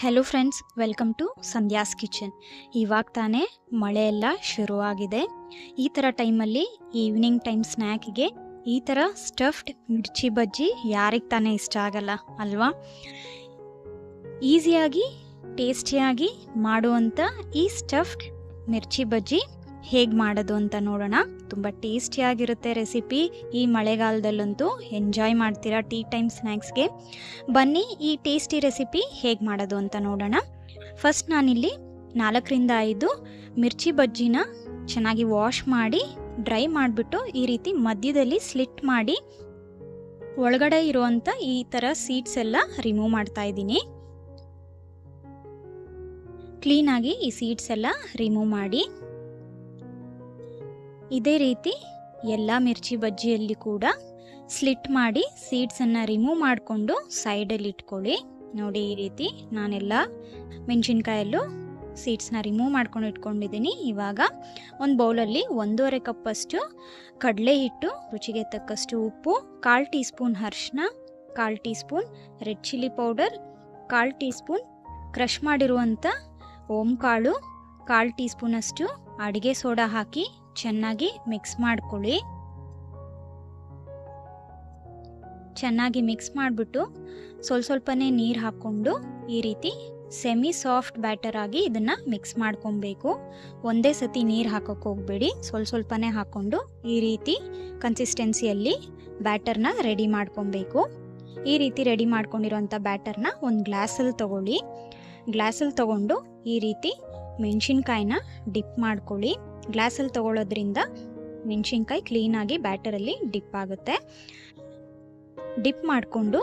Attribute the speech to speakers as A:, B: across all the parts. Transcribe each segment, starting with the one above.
A: Hello friends, welcome to Sandhya's kitchen. ಇವಾಗ ತಾನೇ ಮಳೆ ಎಲ್ಲ ಶುರುವಾಗಿದೆ. ಈ ಥರ ಟೈಮಲ್ಲಿ ಈವ್ನಿಂಗ್ ಟೈಮ್ ಸ್ನ್ಯಾಕಿಗೆ ಈ ಥರ ಸ್ಟಫ್ಡ್ ಮಿರ್ಚಿ ಬಜ್ಜಿ ಯಾರಿಗೆ ತಾನೇ ಇಷ್ಟ ಆಗಲ್ಲ ಅಲ್ವಾ? ಈಸಿಯಾಗಿ ಟೇಸ್ಟಿಯಾಗಿ ಮಾಡುವಂಥ ಈ ಸ್ಟಫ್ಡ್ ಮಿರ್ಚಿ ಬಜ್ಜಿ ಹೇಗೆ ಮಾಡೋದು ಅಂತ ನೋಡೋಣ. ತುಂಬ ಟೇಸ್ಟಿಯಾಗಿರುತ್ತೆ ರೆಸಿಪಿ. ಈ ಮಳೆಗಾಲದಲ್ಲಂತೂ ಎಂಜಾಯ್ ಮಾಡ್ತೀರಾ ಟೀ ಟೈಮ್ ಸ್ನ್ಯಾಕ್ಸ್ಗೆ. ಬನ್ನಿ ಈ ಟೇಸ್ಟಿ ರೆಸಿಪಿ ಹೇಗೆ ಮಾಡೋದು ಅಂತ ನೋಡೋಣ. ಫಸ್ಟ್ ನಾನಿಲ್ಲಿ 4-5 ಮಿರ್ಚಿ ಬಜ್ಜಿನ ಚೆನ್ನಾಗಿ ವಾಶ್ ಮಾಡಿ ಡ್ರೈ ಮಾಡಿಬಿಟ್ಟು ಈ ರೀತಿ ಮಧ್ಯದಲ್ಲಿ ಸ್ಲಿಟ್ ಮಾಡಿ ಒಳಗಡೆ ಇರುವಂಥ ಈ ಥರ ಸೀಡ್ಸ್ ಎಲ್ಲ ರಿಮೂವ್ ಮಾಡ್ತಾ ಇದ್ದೀನಿ. ಕ್ಲೀನಾಗಿ ಈ ಸೀಡ್ಸ್ ಎಲ್ಲ ರಿಮೂವ್ ಮಾಡಿ ಇದೇ ರೀತಿ ಎಲ್ಲ ಮಿರ್ಚಿ ಬಜ್ಜಿಯಲ್ಲಿ ಕೂಡ ಸ್ಲಿಟ್ ಮಾಡಿ ಸೀಡ್ಸನ್ನು ರಿಮೂವ್ ಮಾಡಿಕೊಂಡು ಸೈಡಲ್ಲಿ ಇಟ್ಕೊಳ್ಳಿ. ನೋಡಿ, ಈ ರೀತಿ ನಾನೆಲ್ಲ ಮೆಣಸಿನ್ಕಾಯಲ್ಲೂ ಸೀಡ್ಸ್ನ ರಿಮೂವ್ ಮಾಡ್ಕೊಂಡು ಇಟ್ಕೊಂಡಿದ್ದೀನಿ. ಇವಾಗ ಒಂದು ಬೌಲಲ್ಲಿ 1.5 ಕಪ್ಪಷ್ಟು ಕಡಲೆ ಹಿಟ್ಟು, ರುಚಿಗೆ ತಕ್ಕಷ್ಟು ಉಪ್ಪು, 1/4 ಟೀ ಸ್ಪೂನ್ ಅರಿಶಿನ, 1/4 tea spoon red chilli powder, 1/4 tea spoon crush ಮಾಡಿರುವಂಥ ಓಂಕಾಳು, 1/4 ಟೀ ಸ್ಪೂನಷ್ಟು ಅಡುಗೆ ಸೋಡಾ ಹಾಕಿ ಚೆನ್ನಾಗಿ ಮಿಕ್ಸ್ ಮಾಡ್ಕೊಳ್ಳಿ. ಚೆನ್ನಾಗಿ ಮಿಕ್ಸ್ ಮಾಡಿಬಿಟ್ಟು ಸ್ವಲ್ಪನೇ ನೀರು ಹಾಕ್ಕೊಂಡು ಈ ರೀತಿ ಸೆಮಿ ಸಾಫ್ಟ್ ಬ್ಯಾಟರ್ ಆಗಿ ಇದನ್ನು ಮಿಕ್ಸ್ ಮಾಡ್ಕೊಬೇಕು. ಒಂದೇ ಸತಿ ನೀರು ಹಾಕೋಕ್ಕೆ ಹೋಗಬೇಡಿ, ಸ್ವಲ್ಪನೇ ಹಾಕ್ಕೊಂಡು ಈ ರೀತಿ ಕನ್ಸಿಸ್ಟೆನ್ಸಿಯಲ್ಲಿ ಬ್ಯಾಟರ್ನ ರೆಡಿ ಮಾಡ್ಕೊಬೇಕು. ಈ ರೀತಿ ರೆಡಿ ಮಾಡ್ಕೊಂಡಿರೋಂಥ ಬ್ಯಾಟರ್ನ ಒಂದು ಗ್ಲಾಸಲ್ಲಿ ತಗೊಳ್ಳಿ. ಗ್ಲಾಸಲ್ಲಿ ತಗೊಂಡು ಈ ರೀತಿ ಮೆಣಸಿನ್ಕಾಯಿನ ಡಿಪ್ ಮಾಡ್ಕೊಳ್ಳಿ. ಗ್ಲಾಸಲ್ಲಿ ತಗೊಳ್ಳೋದ್ರಿಂದ ಮೆಣಸಿನ್ಕಾಯಿ ಕ್ಲೀನಾಗಿ ಬ್ಯಾಟರಲ್ಲಿ ಡಿಪ್ ಆಗುತ್ತೆ. ಡಿಪ್ ಮಾಡಿಕೊಂಡು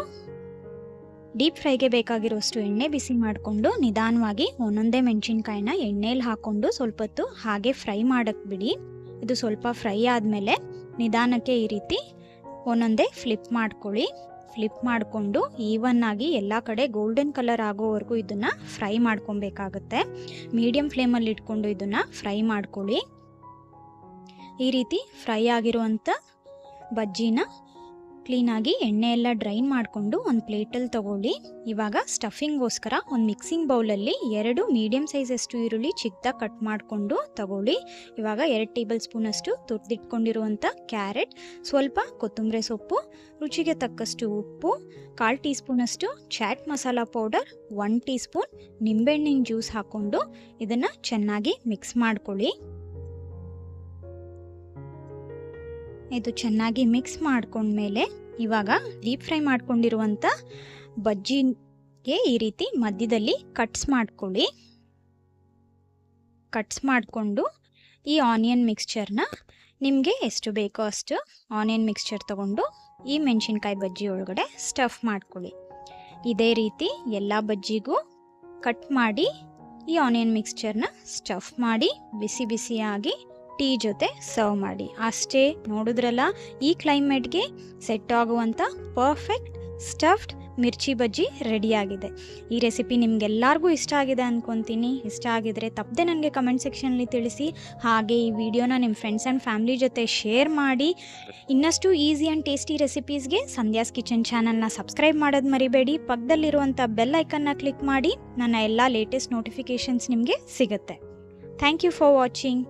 A: ಡೀಪ್ ಫ್ರೈಗೆ ಬೇಕಾಗಿರೋಷ್ಟು ಎಣ್ಣೆ ಬಿಸಿ ಮಾಡಿಕೊಂಡು ನಿಧಾನವಾಗಿ ಒಂದೊಂದೇ ಮೆಣಸಿನ್ಕಾಯಿನ ಎಣ್ಣೆಯಲ್ಲಿ ಹಾಕ್ಕೊಂಡು ಸ್ವಲ್ಪ ಹೊತ್ತು ಹಾಗೆ ಫ್ರೈ ಮಾಡೋಕ್ಕೆ ಬಿಡಿ. ಇದು ಸ್ವಲ್ಪ ಫ್ರೈ ಆದಮೇಲೆ ನಿಧಾನಕ್ಕೆ ಈ ರೀತಿ ಒಂದೊಂದೇ ಫ್ಲಿಪ್ ಮಾಡ್ಕೊಳ್ಳಿ. ಫ್ಲಿಪ್ ಮಾಡಿಕೊಂಡು ಈವನ್ ಆಗಿ ಎಲ್ಲ ಕಡೆ ಗೋಲ್ಡನ್ ಕಲರ್ ಆಗೋವರೆಗೂ ಇದನ್ನು ಫ್ರೈ ಮಾಡ್ಕೊಬೇಕಾಗುತ್ತೆ. ಮೀಡಿಯಮ್ ಫ್ಲೇಮಲ್ಲಿ ಇಟ್ಕೊಂಡು ಇದನ್ನು ಫ್ರೈ ಮಾಡ್ಕೊಳ್ಳಿ. ಈ ರೀತಿ ಫ್ರೈ ಆಗಿರುವಂಥ ಬಜ್ಜಿನ ಕ್ಲೀನಾಗಿ ಎಣ್ಣೆ ಎಲ್ಲ ಡ್ರೈನ್ ಮಾಡಿಕೊಂಡು ಒಂದು ಪ್ಲೇಟಲ್ಲಿ ತಗೊಳ್ಳಿ. ಇವಾಗ ಸ್ಟಫಿಂಗ್ಗೋಸ್ಕರ ಒಂದು ಮಿಕ್ಸಿಂಗ್ ಬೌಲಲ್ಲಿ 2 ಮೀಡಿಯಮ್ ಸೈಜಷ್ಟು ಈರುಳ್ಳಿ ಚಿಕ್ಕದಾಗಿ ಕಟ್ ಮಾಡಿಕೊಂಡು ತಗೊಳ್ಳಿ. ಇವಾಗ 2 ಟೇಬಲ್ ಸ್ಪೂನಷ್ಟು ತುರಿದಿಟ್ಕೊಂಡಿರುವಂಥ ಕ್ಯಾರೆಟ್, ಸ್ವಲ್ಪ ಕೊತ್ತಂಬರಿ ಸೊಪ್ಪು, ರುಚಿಗೆ ತಕ್ಕಷ್ಟು ಉಪ್ಪು, 1/4 ಟೀ ಸ್ಪೂನಷ್ಟು chaat masala powder, 1 teaspoon ನಿಂಬೆಹಣ್ಣಿನ ಜ್ಯೂಸ್ ಹಾಕ್ಕೊಂಡು ಇದನ್ನು ಚೆನ್ನಾಗಿ ಮಿಕ್ಸ್ ಮಾಡ್ಕೊಳ್ಳಿ. ಇದು ಚೆನ್ನಾಗಿ ಮಿಕ್ಸ್ ಮಾಡ್ಕೊಂಡ್ಮೇಲೆ ಇವಾಗ ಡೀಪ್ ಫ್ರೈ ಮಾಡ್ಕೊಂಡಿರುವಂಥ ಬಜ್ಜಿಗೆ ಈ ರೀತಿ ಮಧ್ಯದಲ್ಲಿ ಕಟ್ಸ್ ಮಾಡ್ಕೊಳ್ಳಿ. ಕಟ್ಸ್ ಮಾಡಿಕೊಂಡು ಈ ಆನಿಯನ್ ಮಿಕ್ಸ್ಚರ್ನ ನಿಮಗೆ ಎಷ್ಟು ಬೇಕೋ ಅಷ್ಟು ಆನಿಯನ್ ಮಿಕ್ಸ್ಚರ್ ತಗೊಂಡು ಈ ಮೆಣಸಿನ್ಕಾಯಿ ಬಜ್ಜಿ ಒಳಗಡೆ ಸ್ಟಫ್ ಮಾಡ್ಕೊಳ್ಳಿ. ಇದೇ ರೀತಿ ಎಲ್ಲ ಬಜ್ಜಿಗೂ ಕಟ್ ಮಾಡಿ ಈ ಆನಿಯನ್ ಮಿಕ್ಸ್ಚರ್ನ ಸ್ಟಫ್ ಮಾಡಿ ಬಿಸಿ ಬಿಸಿಯಾಗಿ ಟೀ ಜೊತೆ ಸರ್ವ್ ಮಾಡಿ. ಅಷ್ಟೇ, ನೋಡಿದ್ರಲ್ಲ, ಈ ಕ್ಲೈಮೇಟ್ಗೆ ಸೆಟ್ ಆಗುವಂಥ ಪರ್ಫೆಕ್ಟ್ ಸ್ಟಫ್ಡ್ ಮಿರ್ಚಿ ಬಜ್ಜಿ ರೆಡಿಯಾಗಿದೆ. ಈ ರೆಸಿಪಿ ನಿಮಗೆಲ್ಲರಿಗೂ ಇಷ್ಟ ಆಗಿದೆ ಅಂದ್ಕೊತೀನಿ. ಇಷ್ಟ ಆಗಿದರೆ ತಪ್ಪದೆ ನನಗೆ ಕಮೆಂಟ್ ಸೆಕ್ಷನಲ್ಲಿ ತಿಳಿಸಿ. ಹಾಗೆ ಈ ವಿಡಿಯೋನ ನಿಮ್ಮ ಫ್ರೆಂಡ್ಸ್ ಆ್ಯಂಡ್ ಫ್ಯಾಮಿಲಿ ಜೊತೆ ಶೇರ್ ಮಾಡಿ. ಇನ್ನಷ್ಟು ಈಸಿ ಆ್ಯಂಡ್ ಟೇಸ್ಟಿ ರೆಸಿಪೀಸ್ಗೆ ಸಂಧ್ಯಾಸ್ ಕಿಚನ್ ಚಾನಲ್ನ ಸಬ್ಸ್ಕ್ರೈಬ್ ಮಾಡೋದು ಮರಿಬೇಡಿ. ಪಕ್ಕದಲ್ಲಿರುವಂಥ ಬೆಲ್ ಐಕನ್ನ ಕ್ಲಿಕ್ ಮಾಡಿ. ನನ್ನ ಎಲ್ಲ ಲೇಟೆಸ್ಟ್ ನೋಟಿಫಿಕೇಷನ್ಸ್ ನಿಮಗೆ ಸಿಗುತ್ತೆ. Thank you for watching.